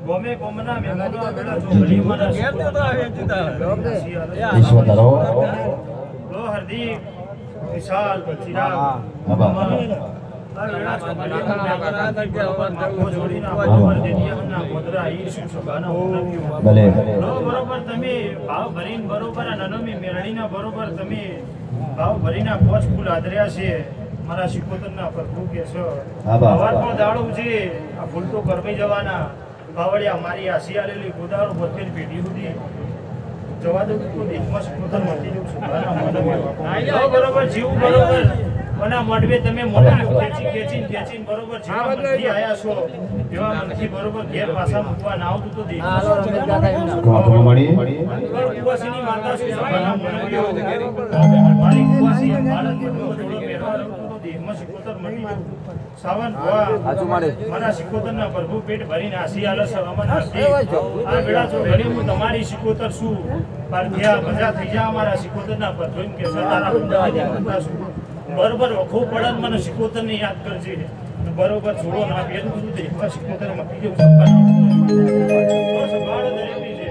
ગોમે કોમના મેમોનો આગળ જોડી મારા ઈશ્વરો લો હરદીપ વિશાલ બચીરા ભલે બરોબર તમે ભાવ ભરીને બરોબર નનમી મેરડીના બરોબર તમે ભાવ ભરીના પોચ ફૂલ આદર્યા છે મારા શિકોતરના પ્રભુ કે છો અવાજમાં દાડું છે આ ફૂલ તો કરમી જવાના બાવળિયા મારી આ શિયાળેલી ગોદારો 72 પેઢી સુધી જવા દઉં તો દેશમાં શિકોતર મટી જવું છું બરોબર જીવ બરોબર અને મોઢવે તમે મોટા ખેંચી બરોબર જેવા મનથી આયા છો એવા મનથી બરોબર ઘેર પાછા મૂકવા ના આવતું તો મળી કુવાસીની માતા શું સભાના મનવ્યો મારી કુવાસી બાળક બધો પહેરવા તો દેહમાં શિકોતર મટી જવું સાવન ભવા મારા શિકોતરના પ્રભુ પેટ ભરીને આસી આલસ અમન હસ્તી આ વેળા છો ઘણી હું તમારી શિકોતર છું પારધ્યા મજા થઈ જા મારા શિકોતરના પ્રભુ એમ કે તારા હું છું બરોબર વખો પડન મને શિકોતર ને યાદ કરજે બરોબર છોડો ના પેલું બધું દેખવા શિકોતર મટી જવું સંભાળ દરેકની છે